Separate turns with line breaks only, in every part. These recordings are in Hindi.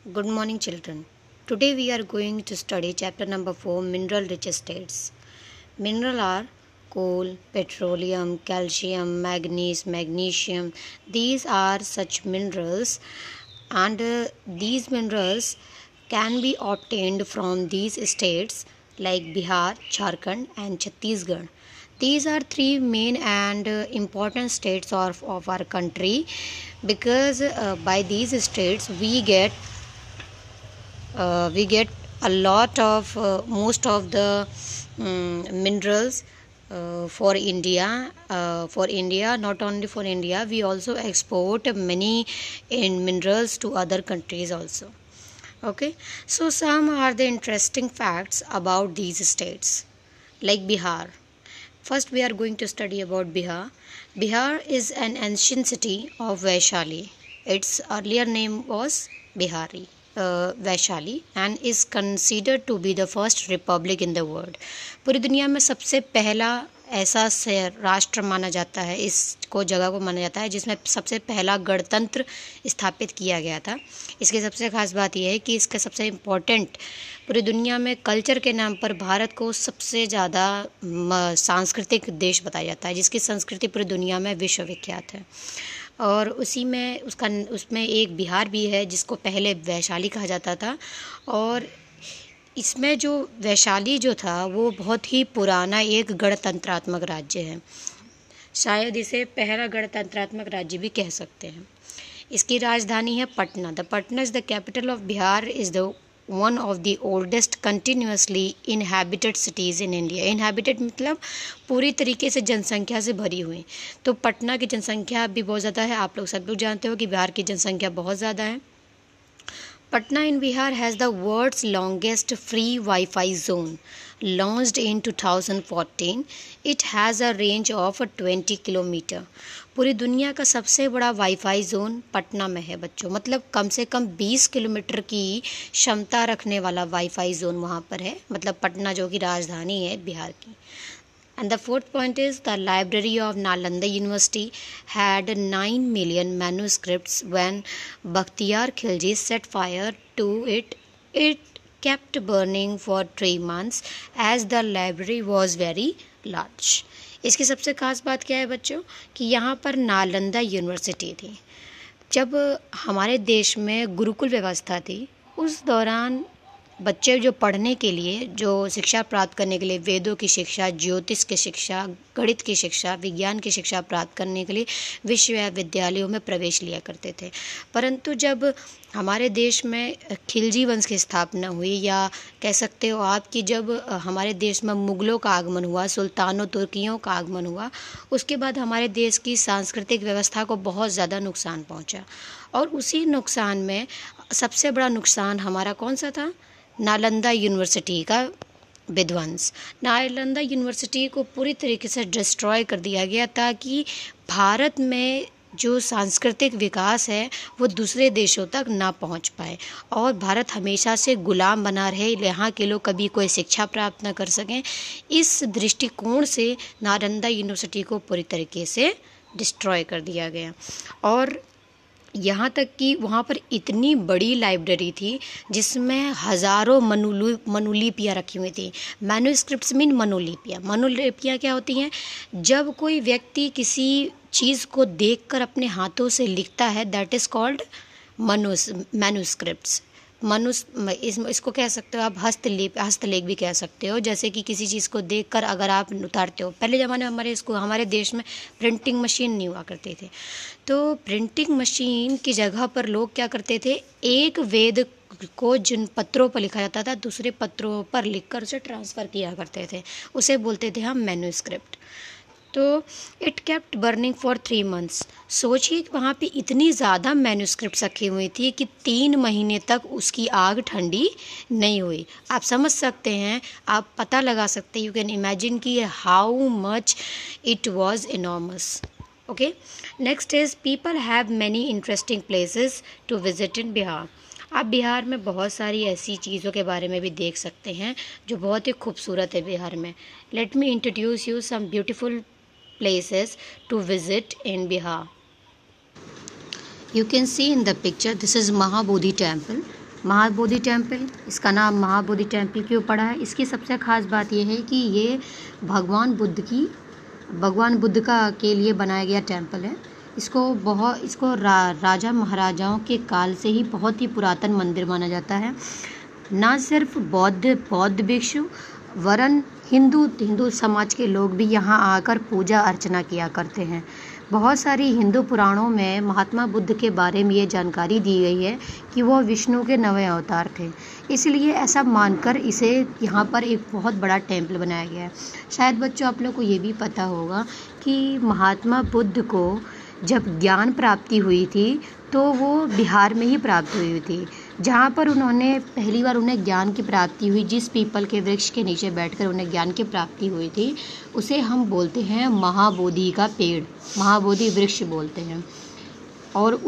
Good morning, children. Today we are going to study chapter number 4, mineral rich states. Mineral are coal, petroleum, calcium, manganese, magnesium. These are such minerals, and these minerals can be obtained from these states like Bihar, Jharkhand, and Chhattisgarh. These are three main and important states of our country because by these states we get a lot of most of the minerals for India. For India, not only for India, we also export many in minerals to other countries also. Okay, so some are the interesting facts about these states, like Bihar. First, we are going to study about Bihar. Bihar is an ancient city of Vaishali. Its earlier name was Bihari, Vaishali, and is considered to be the first republic in the world. पूरी दुनिया में सबसे पहला ऐसा राष्ट्र माना जाता है, इसको जगह को माना जाता है जिसमें सबसे पहला गणतंत्र स्थापित किया गया था. इसकी सबसे खास बात यह है कि इसका सबसे इम्पोर्टेंट पूरी दुनिया में कल्चर के नाम पर भारत को सबसे ज़्यादा सांस्कृतिक देश बताया जाता है, जिसकी संस्कृति पूरी दुनिया में विश्वविख्यात है. और उसमें एक बिहार भी है जिसको पहले वैशाली कहा जाता था. और इसमें जो वैशाली जो था वो बहुत ही पुराना एक गणतंत्रात्मक राज्य है. शायद इसे पहला गणतंत्रात्मक राज्य भी कह सकते हैं. इसकी राजधानी है Patna. The Patna is the capital of Bihar, is the one of the oldest continuously inhabited cities in India. Inhabited मतलब पूरी तरीके से जनसंख्या से भरी हुई. तो पटना की जनसंख्या भी बहुत ज़्यादा है. आप लोग सब लोग जानते हो कि बिहार की जनसंख्या बहुत ज़्यादा है. Patna in Bihar has the world's longest free Wi-Fi zone. Launched in 2014, it has a range of 20 kilometre. पूरी दुनिया का सबसे बड़ा वाईफाई जोन पटना में है बच्चों. मतलब कम से कम 20 किलोमीटर की क्षमता रखने वाला वाईफाई जोन वहाँ पर है. मतलब पटना जो कि राजधानी है बिहार की. And the fourth point is the library of Nalanda University had 9 million manuscripts when Bakhtiyar Khilji set fire to it. It kept burning for 3 months as the library was very large. इसकी सबसे खास बात क्या है बच्चों कि यहाँ पर नालंदा यूनिवर्सिटी थी. जब हमारे देश में गुरुकुल व्यवस्था थी उस दौरान बच्चे जो पढ़ने के लिए, जो शिक्षा प्राप्त करने के लिए, वेदों की शिक्षा, ज्योतिष की शिक्षा, गणित की शिक्षा, विज्ञान की शिक्षा प्राप्त करने के लिए विश्वविद्यालयों में प्रवेश लिया करते थे. परंतु जब हमारे देश में खिलजी वंश की स्थापना हुई, या कह सकते हो आप कि जब हमारे देश में मुग़लों का आगमन हुआ, सुल्तानों तुर्कियों का आगमन हुआ, उसके बाद हमारे देश की सांस्कृतिक व्यवस्था को बहुत ज़्यादा नुकसान पहुंचा. और उसी नुकसान में सबसे बड़ा नुकसान हमारा कौन सा था? नालंदा यूनिवर्सिटी का विध्वंस. नालंदा यूनिवर्सिटी को पूरी तरीके से डिस्ट्रॉय कर दिया गया ताकि भारत में जो सांस्कृतिक विकास है वो दूसरे देशों तक ना पहुंच पाए और भारत हमेशा से गुलाम बना रहे, यहाँ के लोग कभी कोई शिक्षा प्राप्त न कर सकें. इस दृष्टिकोण से नालंदा यूनिवर्सिटी को पूरी तरीके से डिस्ट्रॉय कर दिया गया. और यहाँ तक कि वहाँ पर इतनी बड़ी लाइब्रेरी थी जिसमें हज़ारों मनुलिपियाँ रखी हुई थी. Manuscripts mean मनुलिपियाँ. मनुलिपियाँ क्या होती हैं? जब कोई व्यक्ति किसी चीज़ को देखकर अपने हाथों से लिखता है, दैट इज़ कॉल्ड मैन्युस्क्रिप्ट्स. इसको कह सकते हो आप हस्तलेख भी कह सकते हो. जैसे कि किसी चीज़ को देखकर अगर आप उतारते हो. पहले ज़माने में हमारे देश में प्रिंटिंग मशीन नहीं हुआ करती थी, तो प्रिंटिंग मशीन की जगह पर लोग क्या करते थे, एक वेद को जिन पत्रों पर लिखा जाता था दूसरे पत्रों पर लिखकर उसे ट्रांसफ़र किया करते थे. उसे बोलते थे हम मैन्युस्क्रिप्ट. तो it kept burning for 3 months. सोचिए कि वहाँ पे इतनी ज़्यादा मैन्युस्क्रिप्ट रखी हुई थी कि 3 महीने तक उसकी आग ठंडी नहीं हुई. आप समझ सकते हैं, आप पता लगा सकते हैं, यू कैन इमेजिन कि how much it was enormous. Okay, next is people have many interesting places to visit in Bihar. आप बिहार में बहुत सारी ऐसी चीज़ों के बारे में भी देख सकते हैं जो बहुत ही खूबसूरत है बिहार में. Let me introduce you some beautiful places to visit in Bihar. You can see in the picture, this is Mahabodhi temple. Mahabodhi temple, इसका नाम महाबोधि टेम्पल क्यों पड़ा है? इसकी सबसे ख़ास बात यह है कि ये भगवान बुद्ध का के लिए बनाया गया टेम्पल है। इसको राजा महाराजाओं के काल से ही बहुत ही पुरातन मंदिर माना जाता है। ना सिर्फ बौद्ध भिक्षु वरन हिंदू समाज के लोग भी यहाँ आकर पूजा अर्चना किया करते हैं। बहुत सारी हिंदू पुराणों में महात्मा बुद्ध के बारे में ये जानकारी दी गई है कि वो विष्णु के 9वें अवतार थे, इसलिए ऐसा मानकर इसे यहाँ पर एक बहुत बड़ा टेम्पल बनाया गया है। शायद बच्चों आप लोग को ये भी पता होगा कि महात्मा बुद्ध को जब ज्ञान प्राप्ति हुई थी तो वो बिहार में ही प्राप्त हुई थी, जहाँ पर पहली बार उन्हें ज्ञान की प्राप्ति हुई। जिस पीपल के वृक्ष के नीचे बैठकर उन्हें ज्ञान की प्राप्ति हुई थी उसे हम बोलते हैं महाबोधि का पेड़, महाबोधि वृक्ष बोलते हैं। और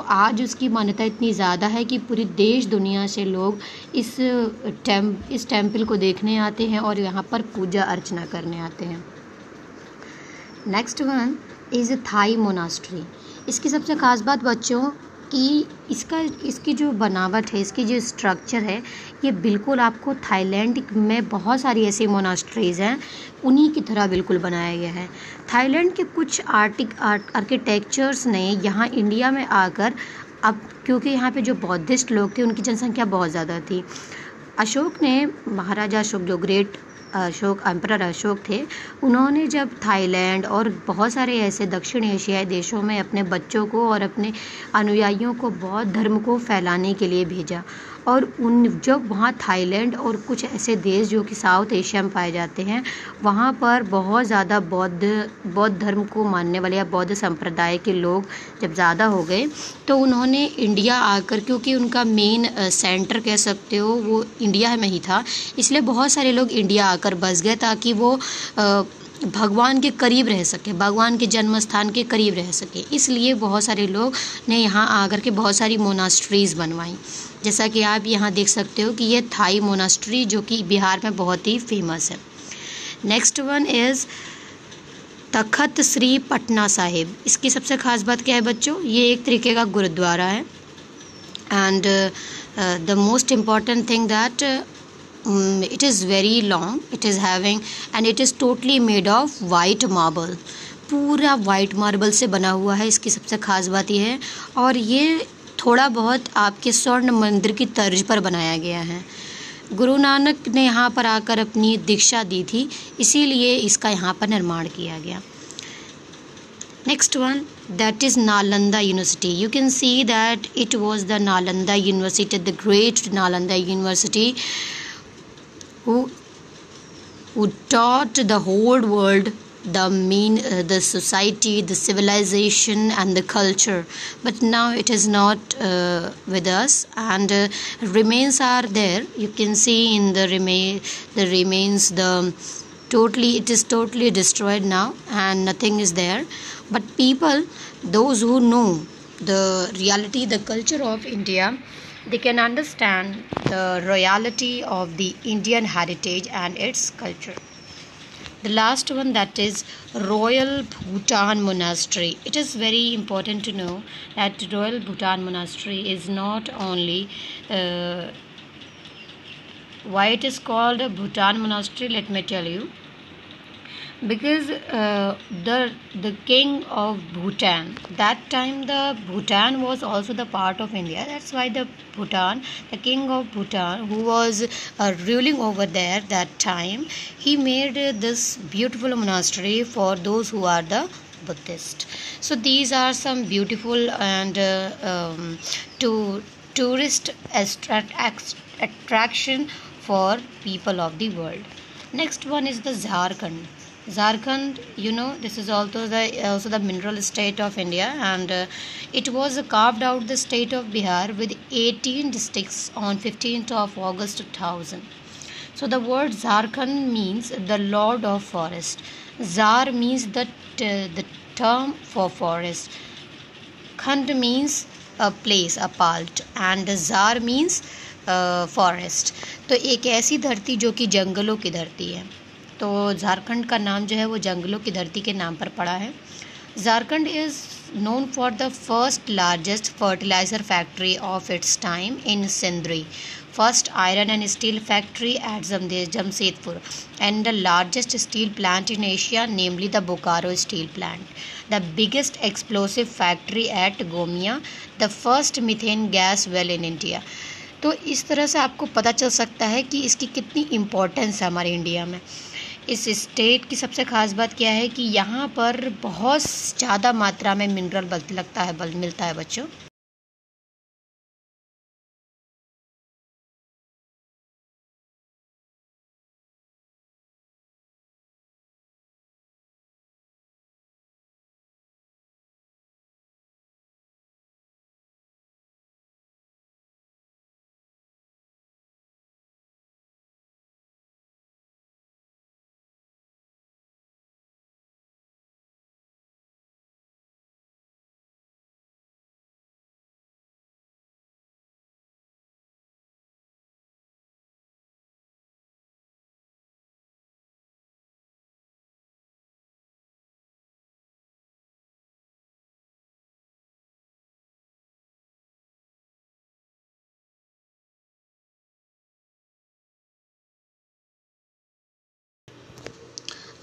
आज उसकी मान्यता इतनी ज़्यादा है कि पूरी देश दुनिया से लोग इस टेम्पल को देखने आते हैं और यहाँ पर पूजा अर्चना करने आते हैं। Next one is Thai monastery. इसकी सबसे ख़ास बात बच्चों कि इसकी जो बनावट है, इसकी जो स्ट्रक्चर है, ये बिल्कुल आपको थाईलैंड में बहुत सारी ऐसी मोनास्ट्रीज़ हैं उन्हीं की तरह बिल्कुल बनाया गया है। थाईलैंड के कुछ आर्किटेक्चर्स ने यहाँ इंडिया में आकर अब क्योंकि यहाँ पे जो बौद्धिस्ट लोग थे उनकी जनसंख्या बहुत ज़्यादा थी, महाराजा अशोक जो एम्परर अशोक थे, उन्होंने जब थाईलैंड और बहुत सारे ऐसे दक्षिण एशियाई देशों में अपने बच्चों को और अपने अनुयायियों को बौद्ध धर्म को फैलाने के लिए भेजा। और जब वहाँ थाईलैंड और कुछ ऐसे देश जो कि साउथ एशिया में पाए जाते हैं, वहाँ पर बहुत ज़्यादा बौद्ध धर्म को मानने वाले या बौद्ध संप्रदाय के लोग जब ज़्यादा हो गए तो उन्होंने इंडिया आकर, क्योंकि उनका मेन सेंटर कह सकते हो वो इंडिया में ही था, इसलिए बहुत सारे लोग इंडिया आकर बस गए ताकि वो भगवान के करीब रह सके, भगवान के जन्म स्थान के करीब रह सके। इसलिए बहुत सारे लोग ने यहाँ आकर के बहुत सारी मोनास्ट्रीज़ बनवाई, जैसा कि आप यहाँ देख सकते हो कि ये थाई मोनास्ट्री जो कि बिहार में बहुत ही फेमस है। नेक्स्ट वन इज़ तखत श्री पटना साहिब। इसकी सबसे ख़ास बात क्या है बच्चों? ये एक तरीके का गुरुद्वारा है and the most important thing that it is very long, it is having and it is totally made of white marble, पूरा वाइट मार्बल से बना हुआ है। इसकी सबसे ख़ास बात यह है, और ये थोड़ा बहुत आपके स्वर्ण मंदिर की तर्ज पर बनाया गया है। गुरु नानक ने यहाँ पर आकर अपनी दीक्षा दी थी, इसीलिए इसका यहाँ पर निर्माण किया गया। Next one, that is Nalanda University. You can see that it was the Nalanda University, the great Nalanda University, who taught the whole world the society, the civilization and the culture. But now it is not with us, and remains are there. You can see in the remains it is totally destroyed now and nothing is there. But people, those who know the reality, the culture of India, they can understand the royalty of the Indian heritage and its culture. The last one, that is Royal Bhutan Monastery. It is very important to know that Royal Bhutan Monastery is not only why it is called a Bhutan Monastery. Let me tell you. Because the king of Bhutan, that time the Bhutan was also the part of India. That's why the king of Bhutan, who was ruling over there that time, he made this beautiful monastery for those who are the Buddhist. So these are some beautiful and tourist attraction for people of the world. Next one is the Jharkhand. Jharkhand, this is also the mineral state of India, and it was carved out the state of Bihar with 18 districts on 15th of August 2000. So the word Jharkhand means the Lord of Forest. Zar means the term for forest. Khand means a place, a part, and Zar means forest. तो एक ऐसी धरती जो कि जंगलों की धरती है, तो झारखंड का नाम जो है वो जंगलों की धरती के नाम पर पड़ा है। Jharkhand is known for the first largest fertilizer factory of its time in Sindri, first iron and steel factory at Jamshedpur, and the largest steel plant in Asia, namely the Bokaro Steel Plant. The biggest explosive factory at Gomia, the first methane gas well in India. तो इस तरह से आपको पता चल सकता है कि इसकी कितनी इम्पोर्टेंस है हमारे इंडिया में। इस स्टेट की सबसे ख़ास बात क्या है कि यहाँ पर बहुत ज़्यादा मात्रा में मिनरल मिलता है बच्चों।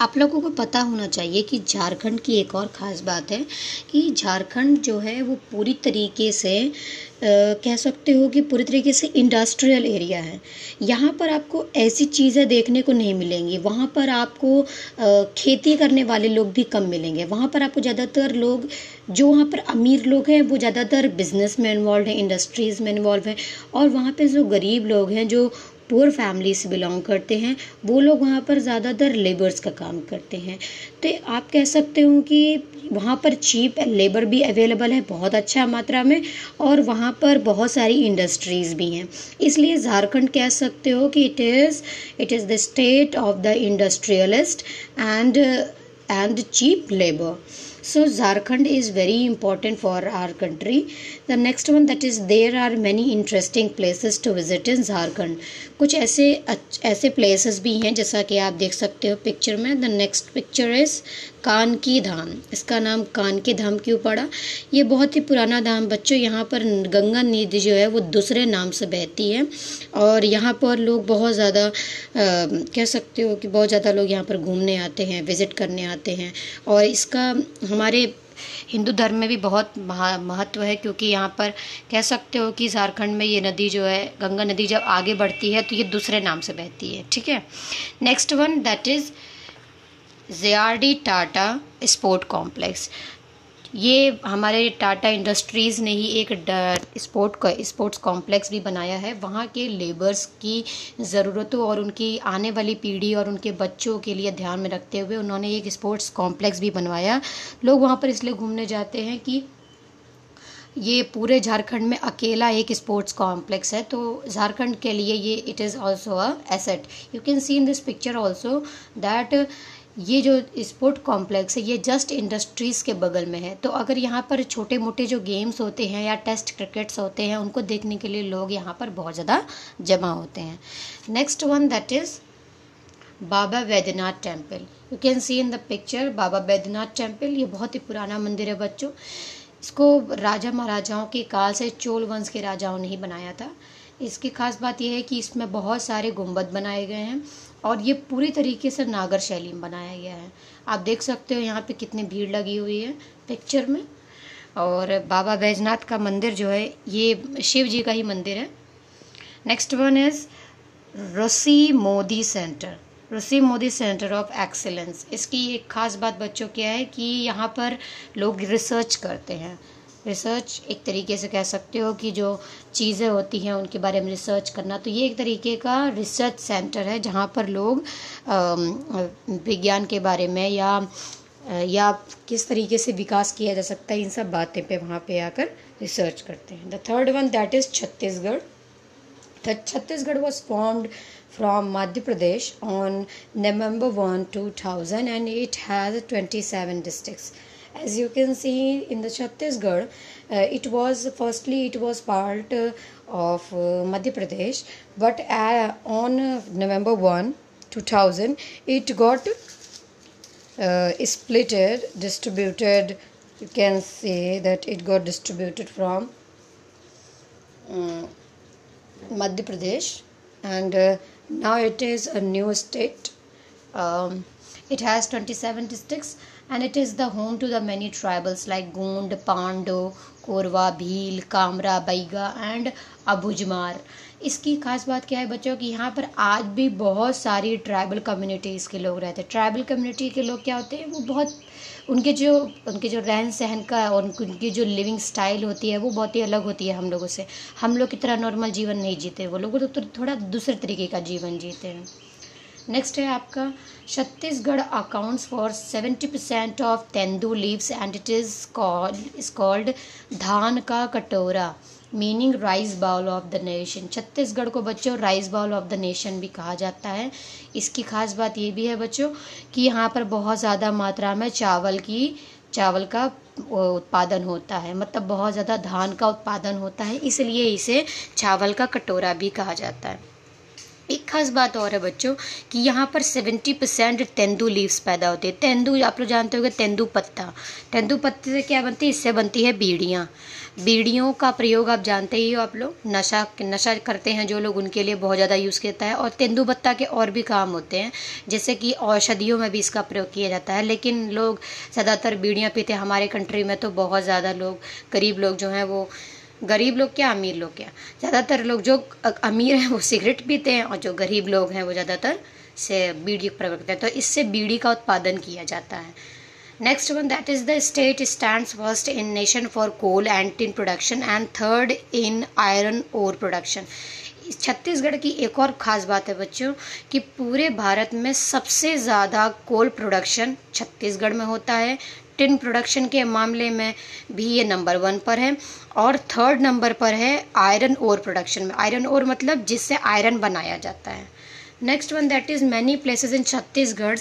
आप लोगों को पता होना चाहिए कि झारखंड की एक और ख़ास बात है कि झारखंड जो है वो पूरी तरीके से कह सकते हो कि पूरी तरीके से इंडस्ट्रियल एरिया है। यहाँ पर आपको ऐसी चीज़ें देखने को नहीं मिलेंगी। वहाँ पर आपको खेती करने वाले लोग भी कम मिलेंगे। वहाँ पर आपको ज़्यादातर लोग, जो वहाँ पर अमीर लोग हैं वो ज़्यादातर बिजनेस में इन्वॉल्व हैं, इंडस्ट्रीज़ में इन्वॉल्व हैं, और वहाँ पे जो गरीब लोग हैं, जो पुअर फैमिली से बिलोंग करते हैं, वो लोग वहाँ पर ज़्यादातर लेबर्स का काम करते हैं। तो आप कह सकते हो कि वहाँ पर चीप लेबर भी अवेलेबल है बहुत अच्छा मात्रा में, और वहाँ पर बहुत सारी इंडस्ट्रीज़ भी हैं। इसलिए झारखंड कह सकते हो कि it is the state of the industrialist and cheap labor. So Jharkhand is very important for our country. The next one, that is there are many interesting places to visit in Jharkhand. कुछ ऐसे places भी हैं जैसा कि आप देख सकते हो पिक्चर में। The next picture is कानकी धाम। इसका नाम कानकी धाम क्यों पड़ा? ये बहुत ही पुराना धाम बच्चों, यहाँ पर गंगा नदी जो है वो दूसरे नाम से बहती है, और यहाँ पर लोग बहुत ज़्यादा कह सकते हो कि बहुत ज़्यादा लोग यहाँ पर घूमने आते हैं, विज़िट करने आते हैं। और इसका हमारे हिंदू धर्म में भी बहुत महत्व है, क्योंकि यहाँ पर कह सकते हो कि झारखंड में ये नदी जो है, गंगा नदी जब आगे बढ़ती है तो ये दूसरे नाम से बहती है। ठीक है, next one, that is JRD Tata sport complex. ये हमारे टाटा इंडस्ट्रीज़ ने ही एक स्पोर्ट्स कॉम्प्लेक्स भी बनाया है। वहाँ के लेबर्स की ज़रूरतों और उनकी आने वाली पीढ़ी और उनके बच्चों के लिए ध्यान में रखते हुए उन्होंने एक स्पोर्ट्स कॉम्प्लेक्स भी बनवाया। लोग वहाँ पर इसलिए घूमने जाते हैं कि ये पूरे झारखंड में अकेला एक स्पोर्ट्स कॉम्प्लेक्स है, तो झारखंड के लिए ये it is also a asset. You can see in this picture also that ये जो स्पोर्ट कॉम्प्लेक्स है ये जस्ट इंडस्ट्रीज़ के बगल में है। तो अगर यहाँ पर छोटे मोटे जो गेम्स होते हैं या टेस्ट क्रिकेट्स होते हैं, उनको देखने के लिए लोग यहाँ पर बहुत ज़्यादा जमा होते हैं। Next one, that is Baba Baidyanath temple. You can see in the picture Baba Baidyanath temple. ये बहुत ही पुराना मंदिर है बच्चों। इसको राजा महाराजाओं के काल से, चोल वंश के राजाओं ने ही बनाया था। इसकी खास बात यह है कि इसमें बहुत सारे गुंबद बनाए गए हैं, और ये पूरी तरीके से नागर शैली में बनाया गया है। आप देख सकते हो यहाँ पे कितनी भीड़ लगी हुई है पिक्चर में। और बाबा बैजनाथ का मंदिर जो है ये शिव जी का ही मंदिर है। Next one is Rishi Modi centre, Rishi Modi centre of excellence. इसकी एक ख़ास बात बच्चों क्या है कि यहाँ पर लोग रिसर्च करते हैं। रिसर्च एक तरीके से कह सकते हो कि जो चीज़ें होती हैं उनके बारे में रिसर्च करना, तो ये एक तरीके का रिसर्च सेंटर है जहाँ पर लोग विज्ञान के बारे में या किस तरीके से विकास किया जा सकता है, इन सब बातें पे वहाँ पे आकर रिसर्च करते हैं। The third one, that is Chhattisgarh. Chhattisgarh was formed from Madhya Pradesh on November 1, 2000, and it has 27 districts. As you can see in the Chhattisgarh, it was part of Madhya Pradesh, but on November 1, 2000, it got distributed you can say that it got distributed from Madhya Pradesh, and now it is a new state. It has 27 districts, and it is the home to the many tribals like Gond, Pando, Korwa, Bhil, Kamra, Baiga and Abujmar. इसकी खास बात क्या है बच्चों कि यहाँ पर आज भी बहुत सारी ट्राइबल कम्युनिटीज़ के लोग रहते हैं। ट्राइबल कम्युनिटी के लोग क्या होते हैं, वो बहुत उनके जो रहन सहन का और उनकी जो लिविंग स्टाइल होती है वो बहुत ही अलग होती है हम लोगों से। हम लोग की तरह नॉर्मल जीवन नहीं जीते, वो लोग तो थोड़ा दूसरे तरीके का जीवन जीते हैं। नेक्स्ट है आपका Chhattisgarh accounts for 70% of tendu leaves and it is called धान का कटोरा, meaning rice bowl of the nation. Chhattisgarh को बच्चों rice bowl of the nation भी कहा जाता है। इसकी खास बात ये भी है बच्चों कि यहाँ पर बहुत ज़्यादा मात्रा में चावल का उत्पादन होता है, मतलब बहुत ज़्यादा धान का उत्पादन होता है, इसलिए इसे चावल का कटोरा भी कहा जाता है। एक खास बात और है बच्चों कि यहाँ पर 70% तेंदू लीव्स पैदा होती है। तेंदू आप लोग जानते होंगे, तेंदू पत्ते से क्या बनती है, इससे बनती है बीड़ियाँ। बीड़ियों का प्रयोग आप जानते ही हो, आप लोग नशा करते हैं जो लोग, उनके लिए बहुत ज़्यादा यूज़ किया है। और तेंदू पत्ता के और भी काम होते हैं, जैसे कि औषधियों में भी इसका प्रयोग किया जाता है, लेकिन लोग ज़्यादातर बीड़ियाँ पीते हैं। हमारे कंट्री में तो बहुत ज़्यादा लोग, गरीब लोग जो हैं वो, गरीब लोग क्या अमीर लोग क्या, ज़्यादातर लोग जो अमीर हैं वो सिगरेट पीते हैं और जो गरीब लोग हैं वो ज़्यादातर से बीड़ी प्रयोग करते हैं, तो इससे बीड़ी का उत्पादन किया जाता है। Next one, that is the state stands first in nation for coal and tin production and third in iron ore production. Chhattisgarh की एक और ख़ास बात है बच्चों कि पूरे भारत में सबसे ज़्यादा कोल प्रोडक्शन छत्तीसगढ़ में होता है। टिन प्रोडक्शन के मामले में भी ये नंबर 1 पर है, और थर्ड नंबर पर है आयरन ओर प्रोडक्शन में। आयरन ओर मतलब जिससे आयरन बनाया जाता है। Next one, that is many places in Chhattisgarh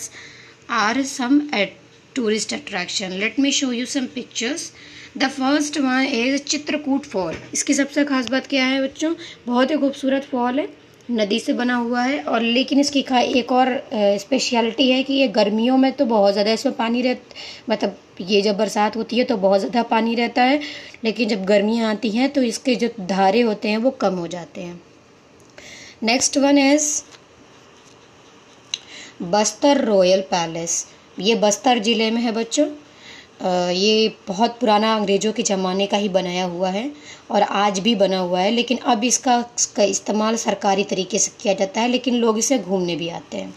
are some at tourist attraction. Let me show you some pictures. The first one is Chitrakoot fall. इसकी सबसे खास बात क्या है बच्चों, बहुत ही खूबसूरत फॉल है, नदी से बना हुआ है, और लेकिन इसकी एक और स्पेशलिटी है कि ये गर्मियों में तो बहुत ज़्यादा इसमें पानी मतलब ये जब बरसात होती है तो बहुत ज़्यादा पानी रहता है, लेकिन जब गर्मियाँ आती हैं तो इसके जो धारे होते हैं वो कम हो जाते हैं। Next one is Bastar royal palace. ये बस्तर ज़िले में है बच्चों। ये बहुत पुराना अंग्रेज़ों के ज़माने का ही बनाया हुआ है और आज भी बना हुआ है, लेकिन अब इसका इस्तेमाल सरकारी तरीके से किया जाता है, लेकिन लोग इसे घूमने भी आते हैं।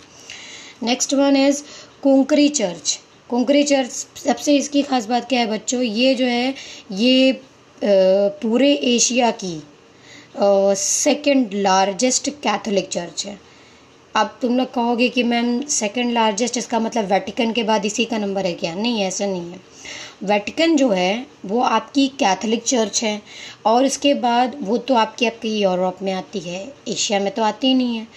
Next one is Kunkuri church. Kunkuri church सबसे इसकी खास बात क्या है बच्चों, ये जो है ये पूरे एशिया की सेकंड लार्जेस्ट कैथोलिक चर्च है। अब तुम लोग कहोगे कि मैम सेकंड लार्जेस्ट इसका मतलब वेटिकन के बाद इसी का नंबर है क्या? नहीं, ऐसा नहीं है। वेटिकन जो है वो आपकी कैथोलिक चर्च है, और इसके बाद वो तो आपकी यूरोप में आती है, एशिया में तो आती ही नहीं है।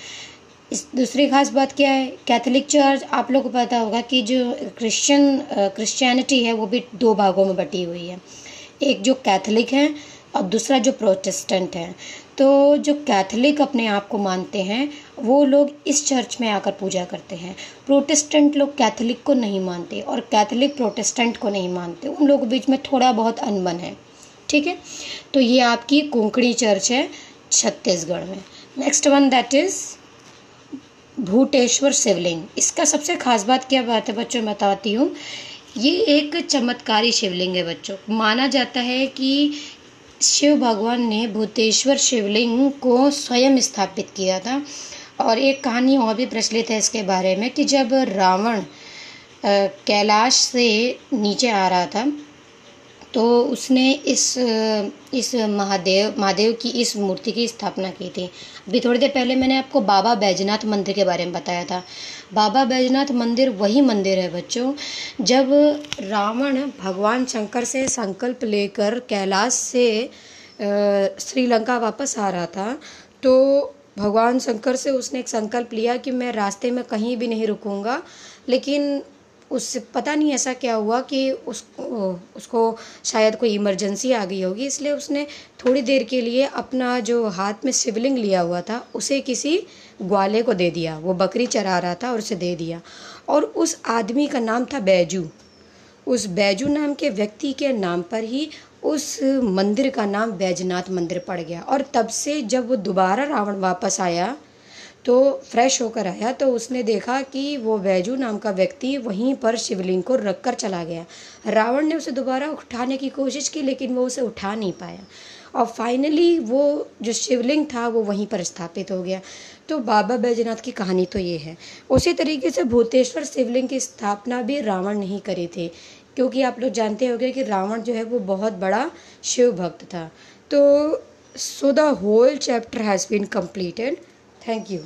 इस दूसरी खास बात क्या है, कैथोलिक चर्च आप लोग को पता होगा कि जो क्रिश्चियनिटी है वो भी 2 भागों में बटी हुई है, एक जो कैथोलिक है और दूसरा जो प्रोटेस्टेंट है। तो जो कैथोलिक अपने आप को मानते हैं वो लोग इस चर्च में आकर पूजा करते हैं। प्रोटेस्टेंट लोग कैथोलिक को नहीं मानते और कैथोलिक प्रोटेस्टेंट को नहीं मानते, उन लोगों के बीच में थोड़ा बहुत अनबन है, ठीक है। तो ये आपकी कुंकड़ी चर्च है छत्तीसगढ़ में। Next one, that is Bhuteshwar Shivling. इसका सबसे खास बात क्या बात है बच्चों, मैं बताती हूँ। ये एक चमत्कारी शिवलिंग है बच्चों। माना जाता है कि शिव भगवान ने भूतेश्वर शिवलिंग को स्वयं स्थापित किया था, और एक कहानी और भी प्रचलित है इसके बारे में कि जब रावण कैलाश से नीचे आ रहा था तो उसने इस महादेव की इस मूर्ति की स्थापना की थी। अभी थोड़ी देर पहले मैंने आपको बाबा बैजनाथ मंदिर के बारे में बताया था। बाबा बैजनाथ मंदिर वही मंदिर है बच्चों, जब रावण भगवान शंकर से संकल्प लेकर कैलाश से श्रीलंका वापस आ रहा था, तो भगवान शंकर से उसने एक संकल्प लिया कि मैं रास्ते में कहीं भी नहीं रुकूंगा, लेकिन उससे पता नहीं ऐसा क्या हुआ कि उसको शायद कोई इमरजेंसी आ गई होगी, इसलिए उसने थोड़ी देर के लिए अपना जो हाथ में शिवलिंग लिया हुआ था उसे किसी ग्वाले को दे दिया। वो बकरी चरा रहा था और उसे दे दिया, और उस आदमी का नाम था बैजू। उस बैजू नाम के व्यक्ति के नाम पर ही उस मंदिर का नाम बैजनाथ मंदिर पड़ गया। और तब से जब वो दोबारा रावण वापस आया तो फ्रेश होकर आया तो उसने देखा कि वो बैजू नाम का व्यक्ति वहीं पर शिवलिंग को रख कर चला गया। रावण ने उसे दोबारा उठाने की कोशिश की लेकिन वो उसे उठा नहीं पाया और फाइनली वो जो शिवलिंग था वो वहीं पर स्थापित हो गया। तो बाबा बैजनाथ की कहानी तो ये है। उसी तरीके से भूतेश्वर शिवलिंग की स्थापना भी रावण नहीं करी थी, क्योंकि आप लोग जानते होंगे कि रावण जो है वो बहुत बड़ा शिव भक्त था। तो so the whole chapter has been completed. Thank you.